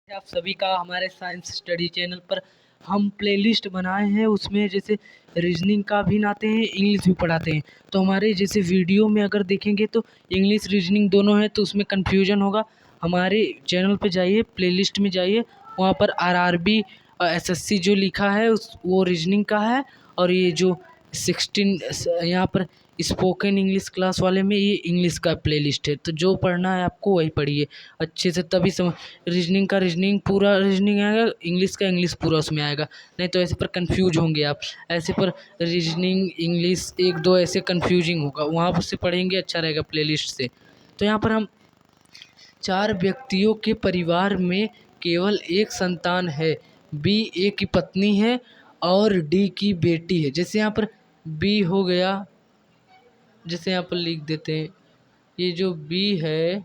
आप सभी का हमारे साइंस स्टडी चैनल पर हम प्लेलिस्ट बनाए हैं। उसमें जैसे रीजनिंग का भी लाते हैं, इंग्लिश भी पढ़ाते हैं। तो हमारे जैसे वीडियो में अगर देखेंगे तो इंग्लिश रीजनिंग दोनों है, तो उसमें कन्फ्यूजन होगा। हमारे चैनल पे जाइए, प्लेलिस्ट में जाइए, वहाँ पर आरआरबी एसएससी जो लिखा है वो रीजनिंग का है। और ये जो 16 यहाँ पर स्पोकन इंग्लिश क्लास वाले में ये इंग्लिश का प्लेलिस्ट है। तो जो पढ़ना है आपको वही पढ़िए अच्छे से, तभी समझ। रीजनिंग का रीजनिंग पूरा रीजनिंग आएगा, इंग्लिश का इंग्लिश पूरा उसमें आएगा। नहीं तो ऐसे पर कंफ्यूज होंगे आप। ऐसे पर रीजनिंग इंग्लिश एक दो ऐसे कंफ्यूजिंग होगा, वहाँ से पढ़ेंगे अच्छा रहेगा प्लेलिस्ट से। तो यहाँ पर हम 4 व्यक्तियों के परिवार में केवल एक संतान है। बी ए की पत्नी है और डी की बेटी है। जैसे यहाँ पर बी हो गया, जैसे यहाँ पर लिख देते हैं, ये जो बी है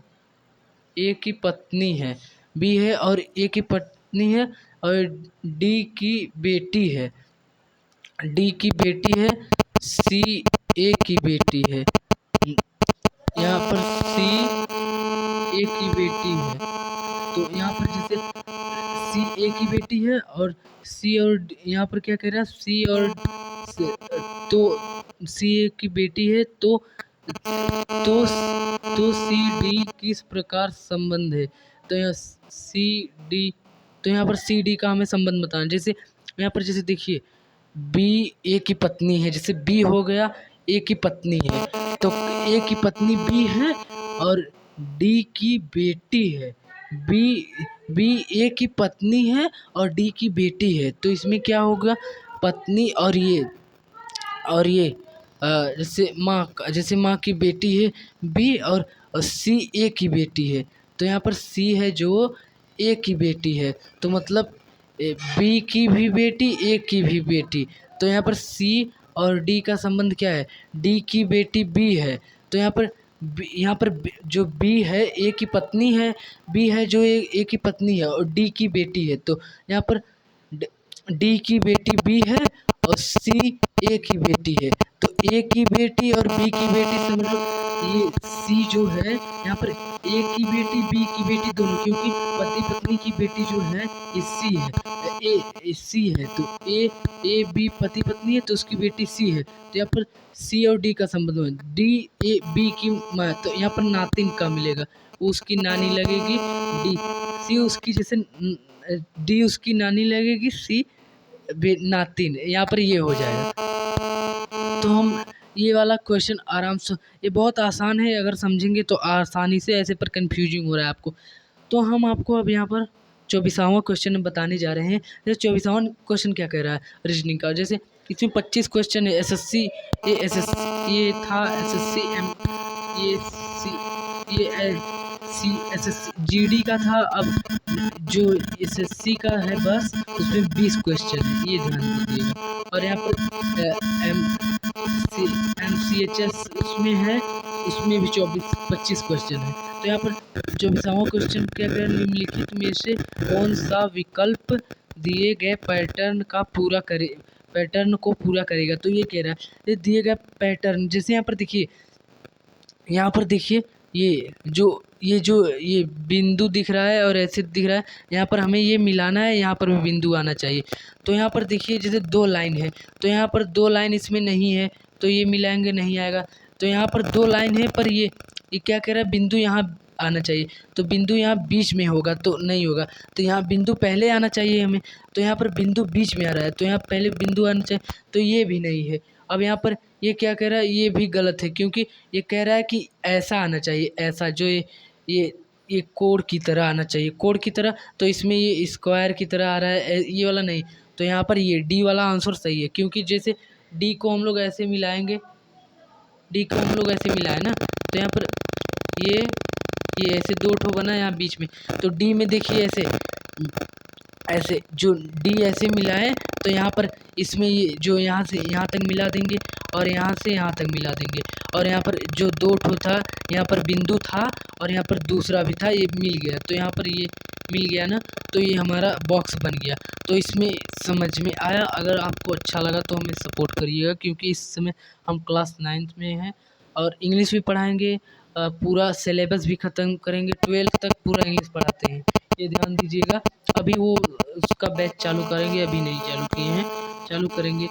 ए की पत्नी है, बी है और ए की पत्नी है, और डी की बेटी है, डी की बेटी है, सी ए की बेटी है। यहाँ पर सी ए की बेटी है, तो यहाँ पर जैसे सी ए की बेटी है और सी और यहाँ पर क्या कह रहा है, सी और तो सी ए की बेटी है, तो सी डी किस प्रकार संबंध है। तो यहाँ सी डी, तो यहाँ पर सी डी का हमें संबंध बताना। जैसे यहाँ पर जैसे देखिए बी ए की पत्नी है, जैसे बी हो गया ए की पत्नी है, तो ए की पत्नी बी है और डी की बेटी है। बी ए की पत्नी है और डी की बेटी है, तो इसमें क्या होगा, पत्नी और ये जैसे माँ की बेटी है बी, और सी ए की बेटी है। तो यहाँ पर सी है जो ए की बेटी है, तो मतलब बी की भी बेटी ए की भी बेटी। तो यहाँ पर सी और डी का संबंध क्या है, डी की बेटी बी है। तो यहाँ पर जो बी है ए की पत्नी है, बी है जो ए की पत्नी है और डी की बेटी है। तो यहाँ पर डी की बेटी बी है और सी ए की बेटी है। तो ए की बेटी और बी की बेटी से मतलब ये सी जो है यहाँ पर ए की बेटी बी की बेटी दोनों, क्योंकि पति पत्नी की बेटी जो है ये सी है, ए सी है। तो ए बी पति पत्नी है, तो उसकी बेटी सी है। तो यहाँ पर सी और डी का संबंध है, डी ए बी की माँ, तो यहाँ पर नातिन का मिलेगा, उसकी नानी लगेगी डी, सी उसकी जैसे डी उसकी नानी लगेगी, सी नातिन, यहाँ पर ये हो जाएगा। तो हम ये वाला क्वेश्चन आराम से, ये बहुत आसान है, अगर समझेंगे तो आसानी से। ऐसे पर कंफ्यूजिंग हो रहा है आपको, तो हम आपको अब यहाँ पर 24वां क्वेश्चन बताने जा रहे हैं। जैसे 24वां क्वेश्चन क्या कह रहा है रीजनिंग का, जैसे इसमें 25 क्वेश्चन है। एसएससी ये था एसएससी एम, ये सी एसएससी जीडी का था। अब जो एसएससी का है बस उसमें 20 क्वेश्चन है, ये ध्यान दीजिएगा। और यहाँ पर MCHS उसमें है, उसमें भी 25 क्वेश्चन है। तो यहाँ पर 24वां क्वेश्चन क्या कह रहा है, निम्नलिखित में से कौन सा विकल्प दिए गए पैटर्न को पूरा करेगा। तो ये कह रहा है दिए गए पैटर्न, जैसे यहाँ पर देखिए ये बिंदु दिख रहा है और ऐसे दिख रहा है, यहाँ पर हमें ये मिलाना है, यहाँ पर भी बिंदु आना चाहिए। तो यहाँ पर देखिए जैसे 2 लाइन है, तो यहाँ पर 2 लाइन इसमें नहीं है, तो ये मिलाएंगे नहीं आएगा। तो यहाँ पर 2 लाइन है, पर ये क्या कह रहा है, बिंदु यहाँ आना चाहिए, तो बिंदु यहाँ बीच में होगा तो नहीं होगा। तो यहाँ बिंदु पहले आना चाहिए हमें, तो यहाँ पर बिंदु बीच में आ रहा है, तो यहाँ पहले बिंदु आना चाहिए, तो ये भी नहीं है। अब यहाँ पर ये क्या कह रहा है, ये भी गलत है, क्योंकि ये कह रहा है कि ऐसा आना चाहिए, ऐसा जो ये कोड की तरह आना चाहिए, कोड की तरह। तो इसमें ये स्क्वायर की तरह आ रहा है, ये वाला नहीं। तो यहाँ पर ये डी वाला आंसर सही है, क्योंकि जैसे डी को हम लोग ऐसे मिलाएंगे, ना, तो यहाँ पर ये ऐसे 2 ठो बना यहाँ बीच में। तो डी में देखिए ऐसे जो डी ऐसे मिलाएं, तो यहाँ पर इसमें ये जो यहाँ से यहाँ तक मिला देंगे और यहाँ से यहाँ तक मिला देंगे, और यहाँ पर जो 2 ठो था, यहाँ पर बिंदु था और यहाँ पर दूसरा भी था, ये मिल गया। तो यहाँ पर ये मिल गया ना, तो ये हमारा बॉक्स बन गया। तो इसमें समझ में आया। अगर आपको अच्छा लगा तो हमें सपोर्ट करिएगा, क्योंकि इस समय हम क्लास 9th में हैं और इंग्लिश भी पढ़ाएंगे, पूरा सिलेबस भी ख़त्म करेंगे, 12th तक पूरा इंग्लिश पढ़ाते हैं, ये ध्यान दीजिएगा। अभी वो उसका बैच चालू करेंगे, अभी नहीं चालू किए हैं, चालू करेंगे।